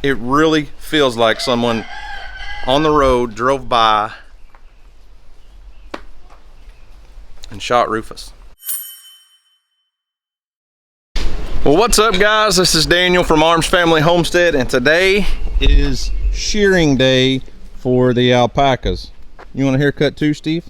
It really feels like someone on the road drove by and shot Rufus. Well, what's up guys? This is Daniel from Arms Family Homestead, and today is shearing day for the alpacas. You want a haircut too, Steve?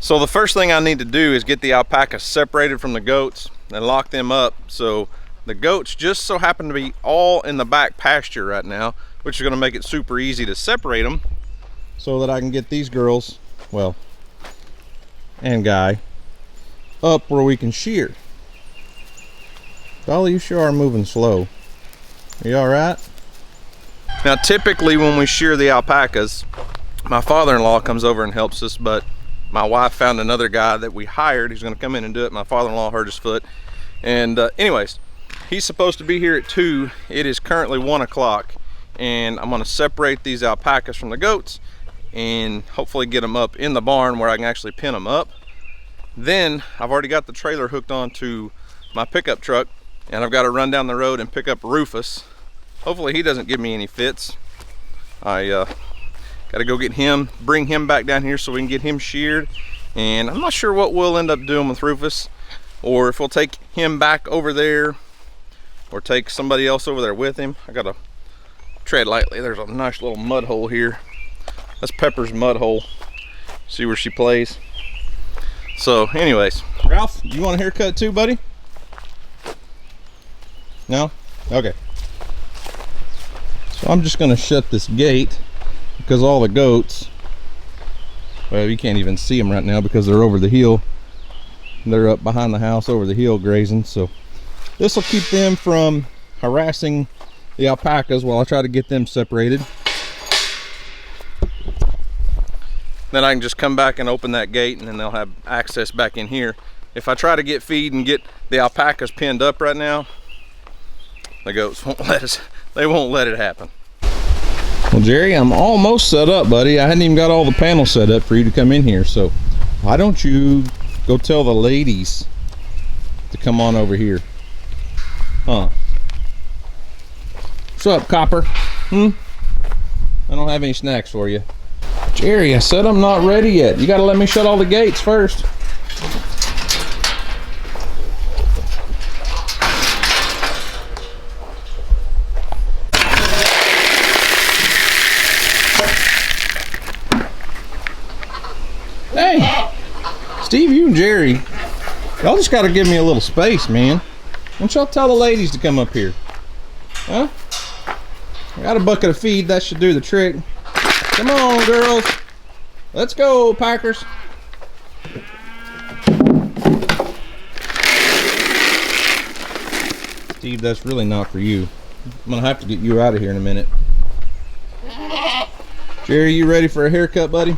So the first thing I need to do is get the alpacas separated from the goats and lock them up. So the goats just so happen to be all in the back pasture right now, which is going to make it super easy to separate them so that I can get these girls, well, and guy, up where we can shear. Dolly, you sure are moving slow. Are you all right? Now, typically when we shear the alpacas, my father-in-law comes over and helps us, but my wife found another guy that we hired who's going to come in and do it. My father-in-law hurt his foot. And anyways, he's supposed to be here at 2. It is currently 1 o'clock, and I'm going to separate these alpacas from the goats and hopefully get them up in the barn where I can actually pin them up. Then I've already got the trailer hooked onto my pickup truck, and I've got to run down the road and pick up Rufus. Hopefully he doesn't give me any fits. I got to go get him, bring him back down here so we can get him sheared. And I'm not sure what we'll end up doing with Rufus, or if we'll take him back over there or take somebody else over there with him. I got to tread lightly. There's a nice little mud hole here. That's Pepper's mud hole. See where she plays. So anyways, Ralph, you want a haircut too, buddy? No? Okay. So I'm just going to shut this gate because all the goats, well, you can't even see them right now because they're over the hill. They're up behind the house over the hill grazing. So this will keep them from harassing the alpacas while I try to get them separated. Then I can just come back and open that gate, and then they'll have access back in here. If I try to get feed and get the alpacas pinned up right now, the goats won't let us, they won't let it happen. Well, Jerry, I'm almost set up, buddy. I hadn't even got all the panels set up for you to come in here, so why don't you go tell the ladies to come on over here? Huh? What's up, Copper? I don't have any snacks for you. Jerry, I said I'm not ready yet. You gotta let me shut all the gates first. Hey, Steve, you and Jerry, y'all just gotta give me a little space, man. Why don't y'all tell the ladies to come up here? Huh? I got a bucket of feed, that should do the trick. Come on, girls. Let's go, Packers. Steve, that's really not for you. I'm gonna have to get you out of here in a minute. Jerry, you ready for a haircut, buddy?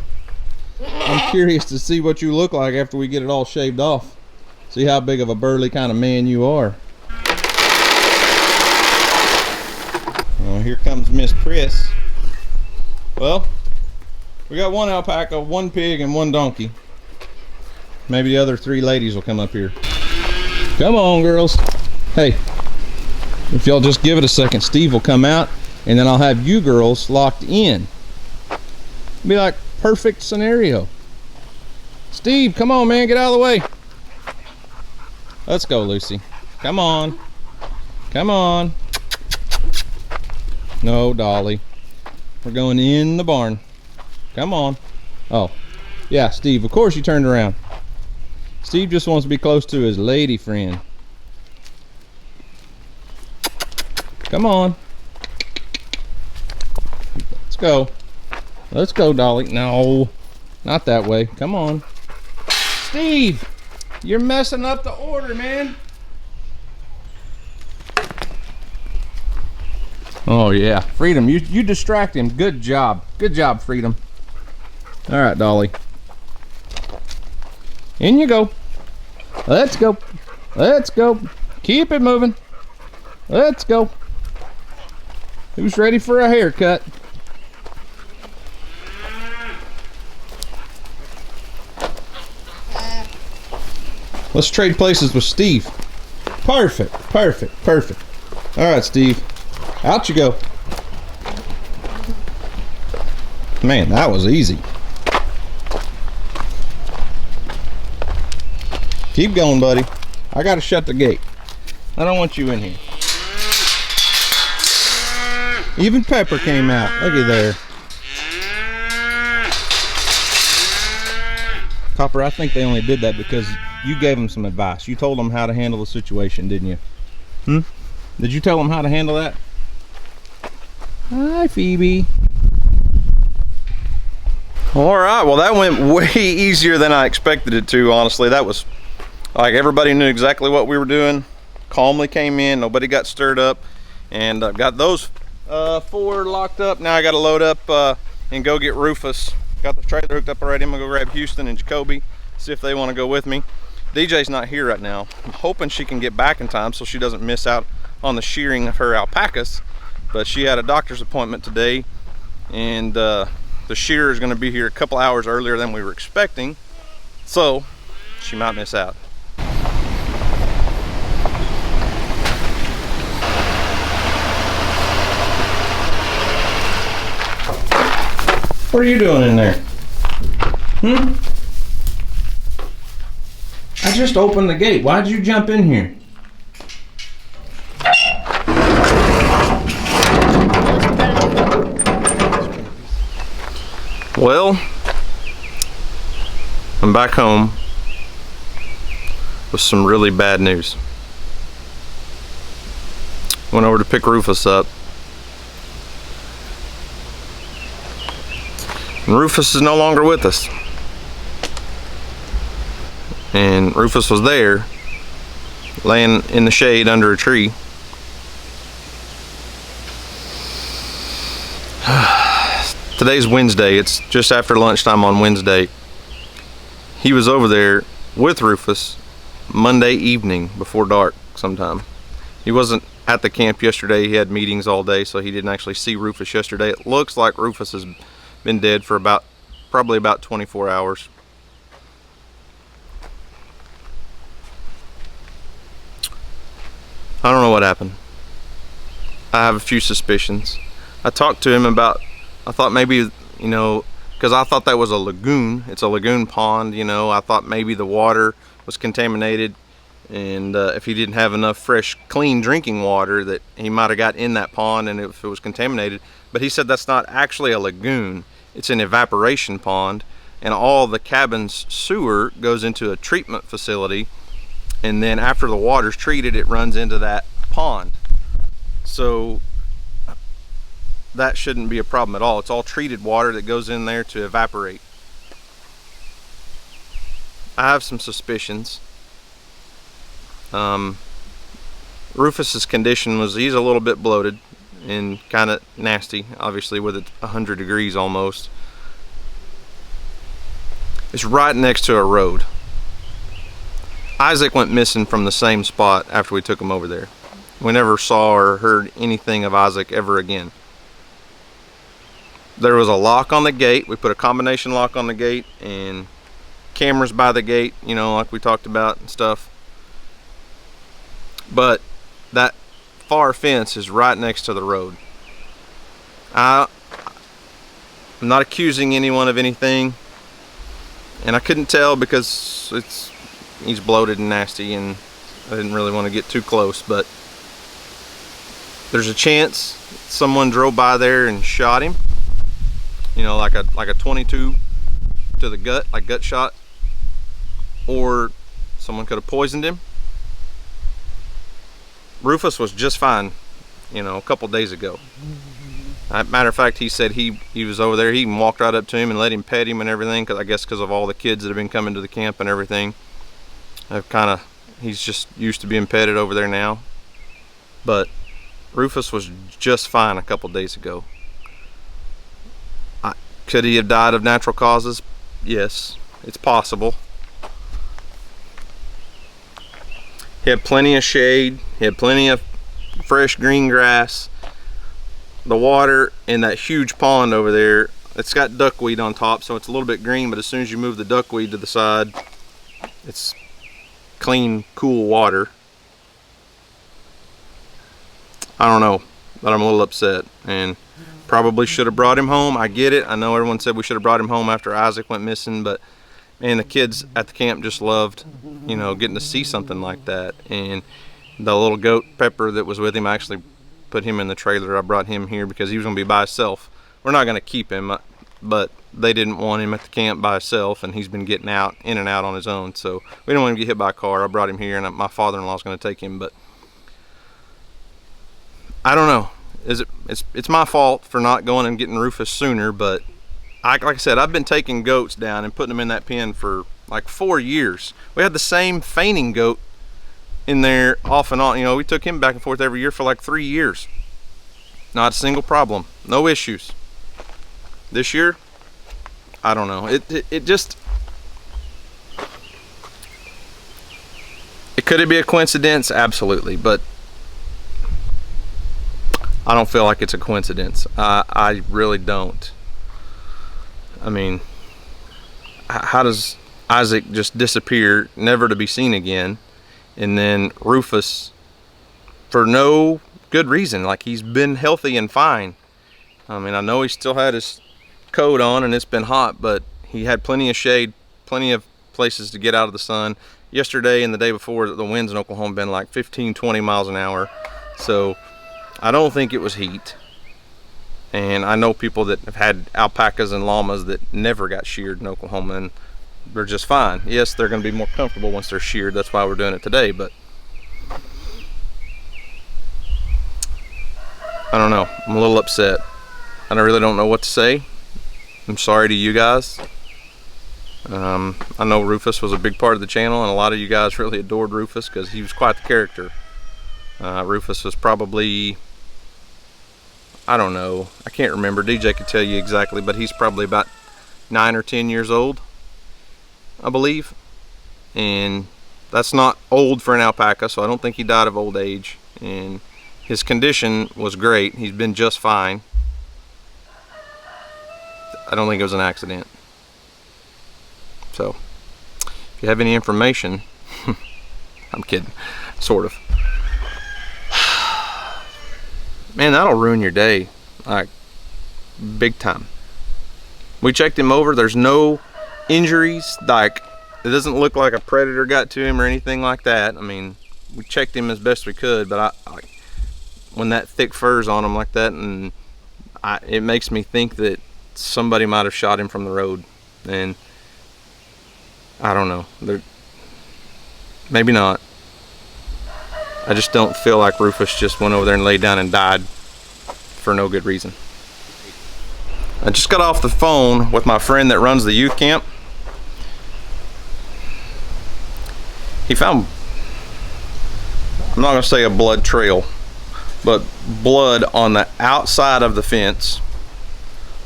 I'm curious to see what you look like after we get it all shaved off. See how big of a burly kind of man you are. Oh, here comes Miss Chris. Well, we got 1 alpaca, 1 pig, and 1 donkey. Maybe the other 3 ladies will come up here. Come on, girls. Hey, if y'all just give it a second, Steve will come out, and then I'll have you girls locked in. It'll be like perfect scenario. Steve, come on, man, get out of the way. Let's go, Lucy. Come on. Come on. No, Dolly. We're going in the barn. Come on. Oh, yeah, Steve, of course you turned around. Steve just wants to be close to his lady friend. Come on. Let's go. Let's go, Dolly. No, not that way. Come on. Steve, you're messing up the order, man. Oh yeah, Freedom, you distract him. Good job. Good job, Freedom. All right, Dolly. In you go. Let's go. Let's go. Keep it moving. Let's go. Who's ready for a haircut? Let's trade places with Steve. Perfect, perfect, perfect. All right, Steve. Out you go. Man, that was easy. Keep going, buddy. I gotta shut the gate. I don't want you in here. Even Pepper came out. Looky there. Copper, I think they only did that because you gave them some advice. You told them how to handle the situation, didn't you? Did you tell them how to handle that? Hi, Phoebe. All right, well, that went way easier than I expected it to, honestly. That was like everybody knew exactly what we were doing. Calmly came in, nobody got stirred up, and got those 4 locked up. Now I got to load up and go get Rufus. Got the trailer hooked up already. I'm gonna go grab Houston and Jacoby, see if they want to go with me. DJ's not here right now. I'm hoping she can get back in time so she doesn't miss out on the shearing of her alpacas, but she had a doctor's appointment today, and the shearer is going to be here a couple hours earlier than we were expecting, so she might miss out. What are you doing in there? I just opened the gate. Why'd you jump in here? Well, I'm back home with some really bad news. Went over to pick Rufus up. And Rufus is no longer with us. And Rufus was there, laying in the shade under a tree. Today's Wednesday. It's just after lunchtime on Wednesday. He was over there with Rufus Monday evening before dark sometime. He wasn't at the camp yesterday. He had meetings all day, so he didn't actually see Rufus yesterday. It looks like Rufus has been dead for probably about 24 hours. I don't know what happened. I have a few suspicions. I talked to him about, I thought maybe, you know, because I thought that was a lagoon. It's a lagoon pond, you know. I thought maybe the water was contaminated, and if he didn't have enough fresh, clean drinking water, that he might have got in that pond and if it was contaminated. But he said that's not actually a lagoon. It's an evaporation pond, and all the cabin's sewer goes into a treatment facility, and then after the water's treated, it runs into that pond. So that shouldn't be a problem at all. It's all treated water that goes in there to evaporate. I have some suspicions. Rufus's condition was, he's a little bit bloated and kind of nasty, obviously, with it 100 degrees almost. It's right next to a road. Isaac went missing from the same spot after we took him over there. We never saw or heard anything of Isaac ever again. There was a lock on the gate. We put a combination lock on the gate and cameras by the gate, you know, like we talked about and stuff. But that far fence is right next to the road. I'm not accusing anyone of anything, and I couldn't tell because he's bloated and nasty, and I didn't really want to get too close, but there's a chance someone drove by there and shot him, you know, like a 22 to the gut, like gut shot, or someone could have poisoned him. Rufus was just fine, you know, a couple days ago. Matter of fact, he said he was over there. He even walked right up to him and let him pet him and everything, because I guess because of all the kids that have been coming to the camp and everything. He's just used to being petted over there now. But Rufus was just fine a couple days ago. Could he have died of natural causes? Yes, it's possible. He had plenty of shade. He had plenty of fresh green grass. The water in that huge pond over there, it's got duckweed on top, so it's a little bit green, but as soon as you move the duckweed to the side, it's clean, cool water. I don't know. but I'm a little upset, and probably should have brought him home. I get it. I know everyone said we should have brought him home after Isaac went missing, but man, the kids at the camp just loved, you know, getting to see something like that. And the little goat Pepper that was with him, I actually put him in the trailer. I brought him here because he was going to be by himself. We're not going to keep him, but they didn't want him at the camp by himself, and he's been getting out, in and out on his own. So we didn't want him to get hit by a car. I brought him here, and my father-in-law is going to take him. But I don't know. It's my fault for not going and getting Rufus sooner, but like I said, I've been taking goats down and putting them in that pen for like 4 years. We had the same feigning goat in there off and on. You know, we took him back and forth every year for like 3 years. Not a single problem, no issues. This year, I don't know. It just, could it be a coincidence? Absolutely, but I don't feel like it's a coincidence. I really don't. I mean, how does Isaac just disappear, never to be seen again, and then Rufus, for no good reason, like he's been healthy and fine. I mean, I know he still had his coat on and it's been hot, but he had plenty of shade, plenty of places to get out of the sun. Yesterday and the day before, the winds in Oklahoma been like 15-20 miles an hour, so I don't think it was heat. And I know people that have had alpacas and llamas that never got sheared in Oklahoma, and they're just fine. Yes, they're going to be more comfortable once they're sheared. That's why we're doing it today, but I don't know. I'm a little upset. I really don't know what to say. I'm sorry to you guys. I know Rufus was a big part of the channel, and a lot of you guys really adored Rufus because he was quite the character. Rufus was probably, I don't know, I can't remember. DJ could tell you exactly, but he's probably about 9 or 10 years old, I believe. And that's not old for an alpaca, so I don't think he died of old age. And his condition was great. He's been just fine. I don't think it was an accident. So, if you have any information, I'm kidding, sort of. Man, that'll ruin your day, like, big time. We checked him over. There's no injuries. Like, it doesn't look like a predator got to him or anything like that. I mean, we checked him as best we could, but when that thick fur's on him like that, and it makes me think that somebody might have shot him from the road. And I don't know. Maybe not. I just don't feel like Rufus just went over there and laid down and died for no good reason. I just got off the phone with my friend that runs the youth camp. He found, I'm not going to say a blood trail, but blood on the outside of the fence,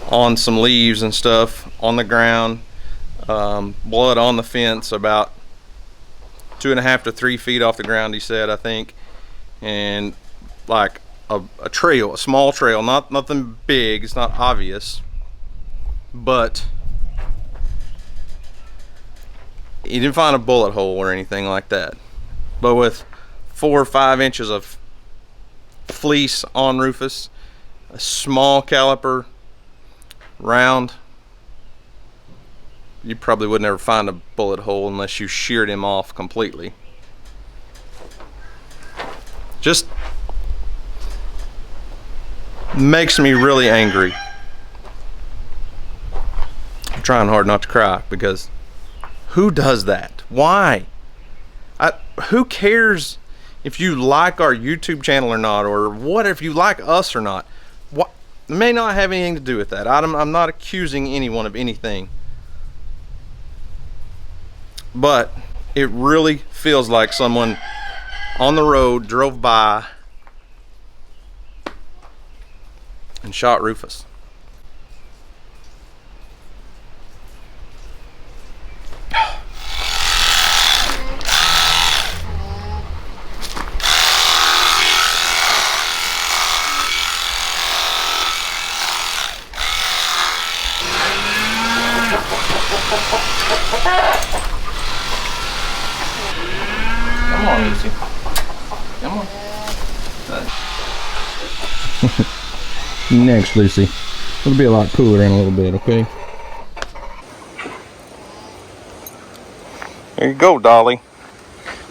on some leaves and stuff, on the ground. Blood on the fence about 2.5 to 3 feet off the ground, he said, I think. And like a trail, a small trail, nothing big, it's not obvious, but he didn't find a bullet hole or anything like that. But with 4 or 5 inches of fleece on Rufus, a small caliper, round, you probably would never find a bullet hole unless you sheared him off completely. Just makes me really angry. I'm trying hard not to cry because who does that? Why? Who cares if you like our YouTube channel or not, or what if you like us or not? What, it may not have anything to do with that. I'm not accusing anyone of anything. But it really feels like someone on the road drove by and shot Rufus. Come on, Lucy. Come on. Next, Lucy. It'll be a lot cooler in a little bit, okay? There you go, Dolly.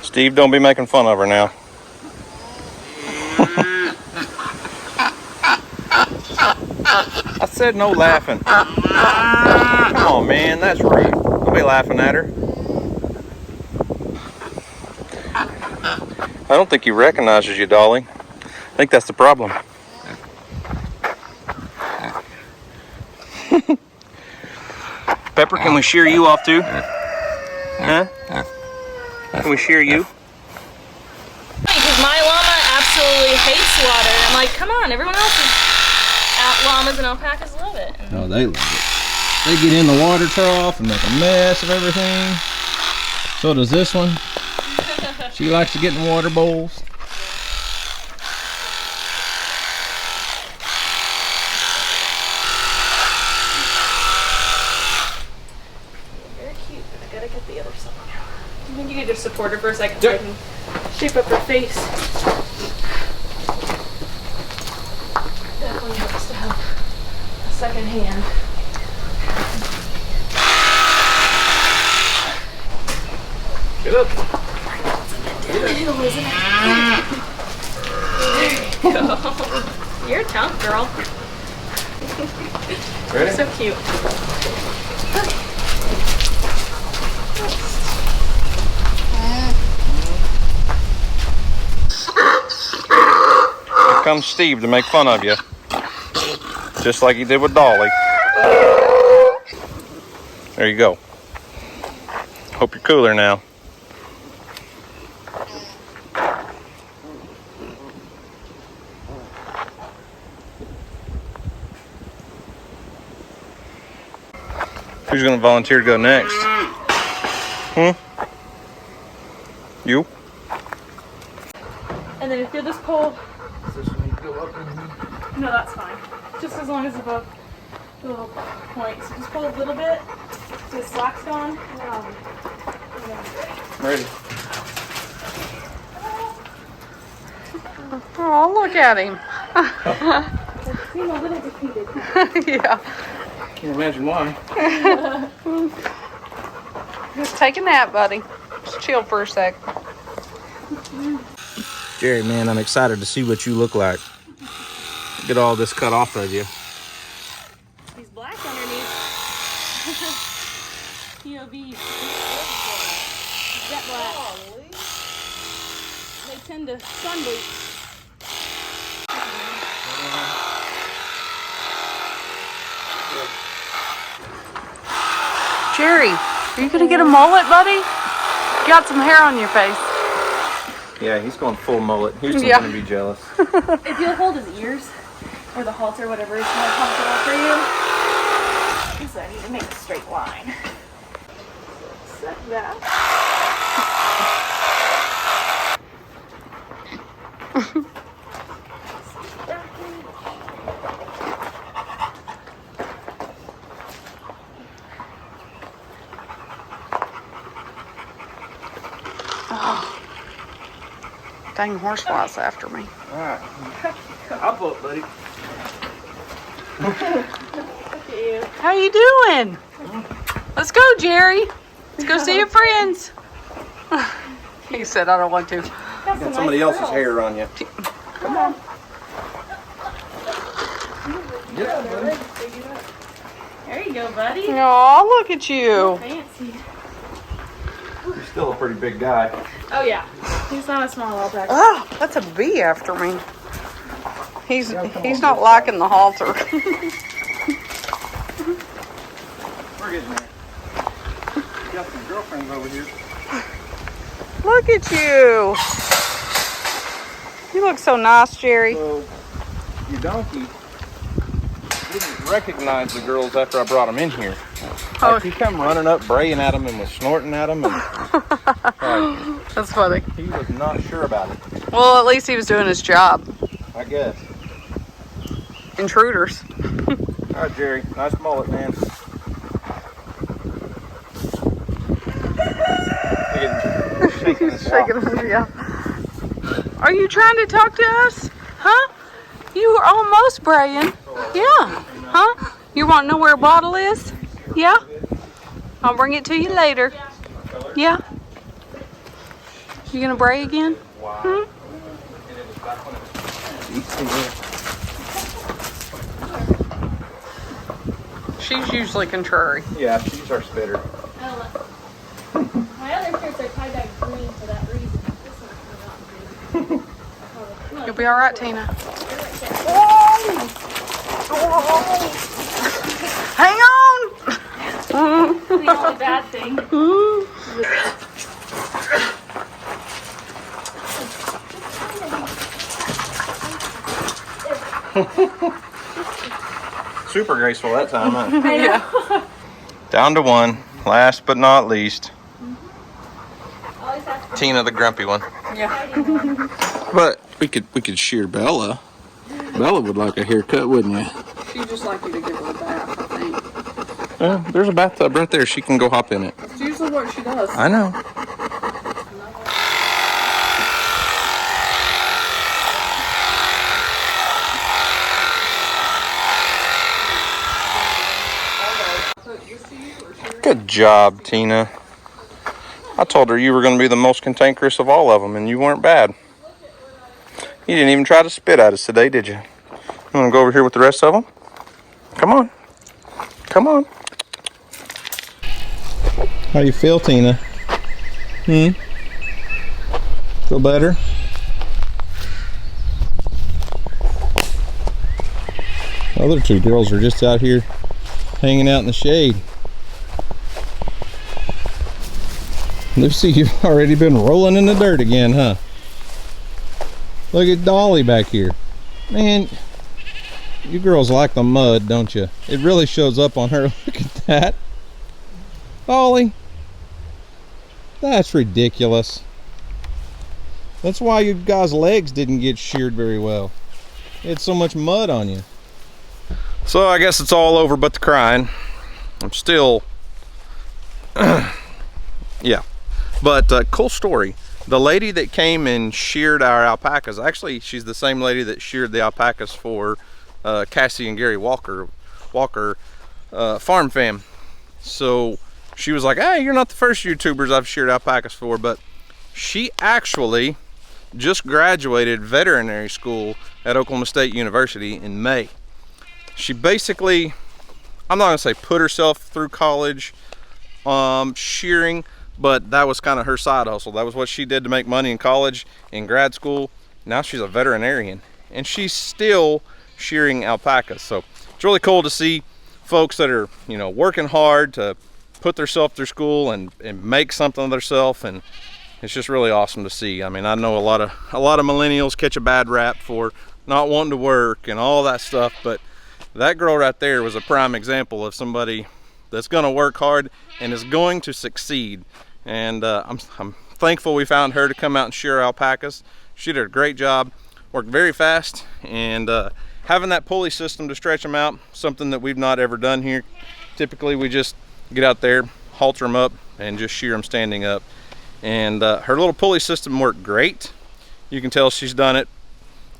Steve, don't be making fun of her now. I said no laughing. Come on, man, that's rude. Don't be laughing at her. I don't think he recognizes you, Dolly. I think that's the problem. Pepper, can we shear you off too? Huh? Can we shear you? Because my llama absolutely hates water. I'm like, come on, everyone else's llamas and alpacas love it. No, they love it. They get in the water trough and make a mess of everything. So does this one. She likes to get in water bowls. Very cute, but I gotta get the other side. I think you could just support her for a second so I can shape up her face. Definitely helps to have a second hand. Get up. Isn't it? There you go. You're a tough girl. Ready? So cute. Here comes Steve to make fun of you. Just like he did with Dolly. There you go. Hope you're cooler now. Who's gonna volunteer to go next? You? And then if you'll just pull. No, that's fine. Just as long as above the little point. So just pull a little bit so the slack's gone. Ready. Oh, look at him. Seem a little defeated. Yeah. Can't imagine why. Just take a nap, buddy. Just chill for a sec. Jerry, man, I'm excited to see what you look like. Get all this cut off of you. He's black underneath. POV. Jet black. They tend to sun bleach. Jerry, are you gonna get a mullet, buddy? You got some hair on your face. Yeah, he's going full mullet. Houston's Yeah. gonna be jealous. If you'll hold his ears, or the halter, whatever is more comfortable for you. So I need to make a straight line. Set that. Dang horseflies after me. Alright. Hop up, buddy. Look at you. How you doing? Let's go, Jerry. Let's go see your friends. He said, I don't want to. Got somebody else's hair on you. Come on. Yeah, buddy. There you go, buddy. Oh, look at you. Fancy. You're still a pretty big guy. Oh yeah, he's not a small alpaca. Oh, that's a bee after me. He's not liking the halter. We're getting there. Got some girlfriends over here. Look at you. You look so nice, Jerry. So, your donkey didn't recognize the girls after I brought them in here. Like, he come running up, braying at them, and was snorting at them. And, That's funny. he was not sure about it, Well, at least he was doing his job. I guess. Intruders. All right, Jerry. Nice mullet, man. Shaking his Shaking him, yeah. Are you trying to talk to us? Huh? You were almost braying. Yeah. Huh? You want to know where a bottle is? Yeah? I'll bring it to you later. Yeah? You gonna bray again? Hmm? She's usually contrary. Yeah, she's our spitter. My other shirts are tie-dye green for that reason. This one's not green. You'll be all right, Tina. Hang on! The only bad thing. Super graceful that time, huh? Yeah. Down to one. Last but not least. Always have to Tina, the grumpy one. Yeah. But we could shear Bella. Bella would like a haircut, wouldn't you? She'd just like you to give her a bath, I think. Well, there's a bathtub right there. She can go hop in it. That's usually what she does. I know. Good job, Tina. I told her you were going to be the most cantankerous of all of them, and you weren't bad. You didn't even try to spit at us today, did you? You want to go over here with the rest of them? Come on. Come on. How you feel, Tina? Feel better? The other two girls are just out here hanging out in the shade. Lucy, you've already been rolling in the dirt again, huh? Look at Dolly back here. Man, you girls like the mud, don't you? It really shows up on her. Look at that. Dolly. That's ridiculous. That's why you guys' legs didn't get sheared very well. You had so much mud on you. So I guess it's all over but the crying. I'm still... yeah. But cool story. The lady that came and sheared our alpacas, actually she's the same lady that sheared the alpacas for Cassie and Gary Walker Farm Fam. So she was like, hey, you're not the first YouTubers I've sheared alpacas for, but she actually just graduated veterinary school at Oklahoma State University in May. She basically, I'm not gonna say put herself through college shearing, but that was kind of her side hustle. That was what she did to make money in college, in grad school. Now she's a veterinarian and she's still shearing alpacas. So it's really cool to see folks that are, you know, working hard to put themselves through school and make something of themselves, and it's just really awesome to see. I mean, I know a lot of millennials catch a bad rap for not wanting to work and all that stuff, but that girl right there was a prime example of somebody that's going to work hard and is going to succeed. And I'm thankful we found her to come out and shear alpacas. She did a great job, worked very fast, and having that pulley system to stretch them out, something that we've not ever done here. Typically we just get out there, halter them up, and just shear them standing up. And her little pulley system worked great. You can tell she's done it,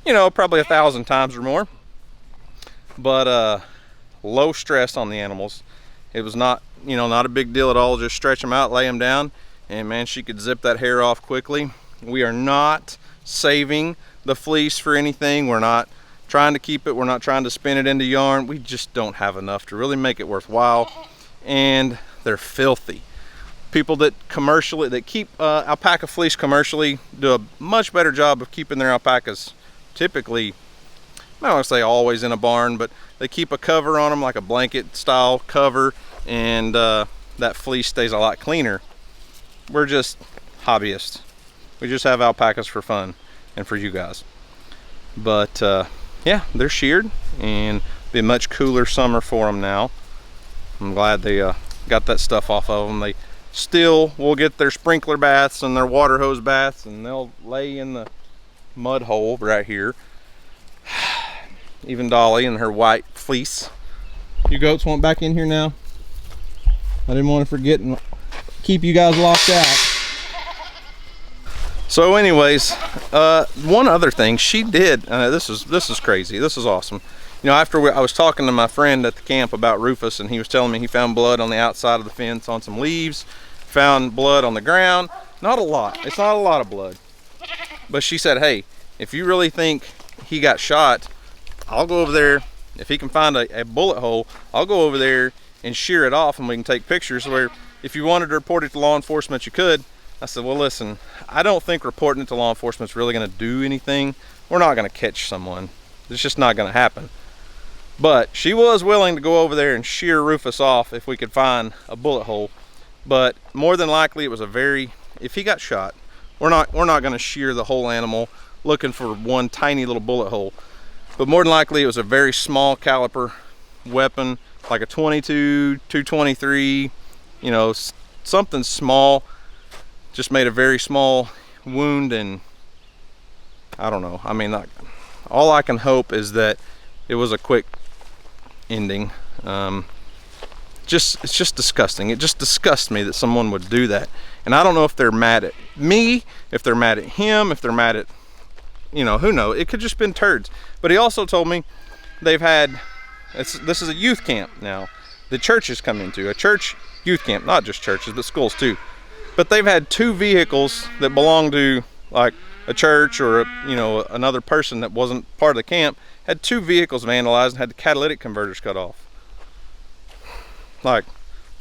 you know, probably 1,000 times or more. But low stress on the animals. It was not, you know, not a big deal at all. Just stretch them out, lay them down, and man, she could zip that hair off quickly. We are not saving the fleece for anything. We're not trying to keep it. We're not trying to spin it into yarn. We just don't have enough to really make it worthwhile. And they're filthy. People that keep alpaca fleece commercially do a much better job of keeping their alpacas, typically, I don't want to say always in a barn, but they keep a cover on them, like a blanket style cover, and that fleece stays a lot cleaner. We're just hobbyists. We just have alpacas for fun and for you guys. But yeah, they're sheared, and be a much cooler summer for them now. I'm glad they got that stuff off of them. They still will get their sprinkler baths and their water hose baths, and they'll lay in the mud hole right here. Even Dolly and her white fleece. You goats want back in here now? I didn't want to forget and keep you guys locked out. So anyways, one other thing she did, this is crazy, this is awesome. You know, after I was talking to my friend at the camp about Rufus, and he was telling me he found blood on the outside of the fence on some leaves, found blood on the ground. Not a lot, it's not a lot of blood. But she said, hey, if you really think he got shot, I'll go over there. If he can find a bullet hole, I'll go over there and shear it off, and we can take pictures where if you wanted to report it to law enforcement, you could. I said, well, listen, I don't think reporting it to law enforcement is really going to do anything. We're not going to catch someone. It's just not going to happen. But she was willing to go over there and shear Rufus off if we could find a bullet hole. But more than likely, it was if he got shot, we're not going to shear the whole animal looking for one tiny little bullet hole. But more than likely, it was a very small caliber weapon, like a 22, 223, you know, something small. Just made a very small wound, and I don't know. I mean, all I can hope is that it was a quick ending. It's just disgusting. It just disgusts me that someone would do that. And I don't know if they're mad at me, if they're mad at him, if they're mad at, you know, who knows? It could just been turds. But he also told me they've had, this is a youth camp now. The churches come into a church youth camp, not just churches, but schools too. But they've had 2 vehicles that belong to like a church or another person that wasn't part of the camp, had 2 vehicles vandalized and had the catalytic converters cut off. Like,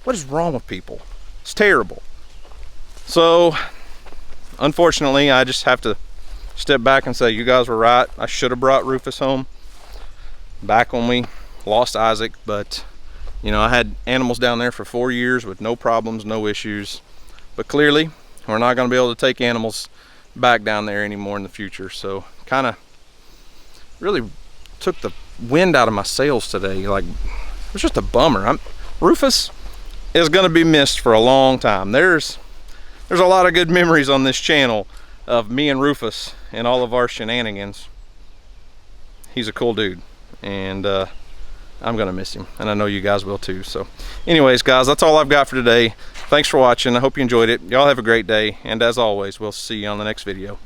what is wrong with people? It's terrible. So unfortunately, I just have to step back and say, you guys were right. I should have brought Rufus home back when we lost Isaac. But you know, I had animals down there for 4 years with no problems, no issues. But clearly, we're not going to be able to take animals back down there anymore in the future. So kind of really took the wind out of my sails today. Like, it was just a bummer. Rufus is going to be missed for a long time. There's a lot of good memories on this channel of me and Rufus and all of our shenanigans. He's a cool dude, and I'm gonna miss him, and I know you guys will too. So anyways, guys, that's all I've got for today. Thanks for watching. I hope you enjoyed it. Y'all have a great day, and as always, we'll see you on the next video.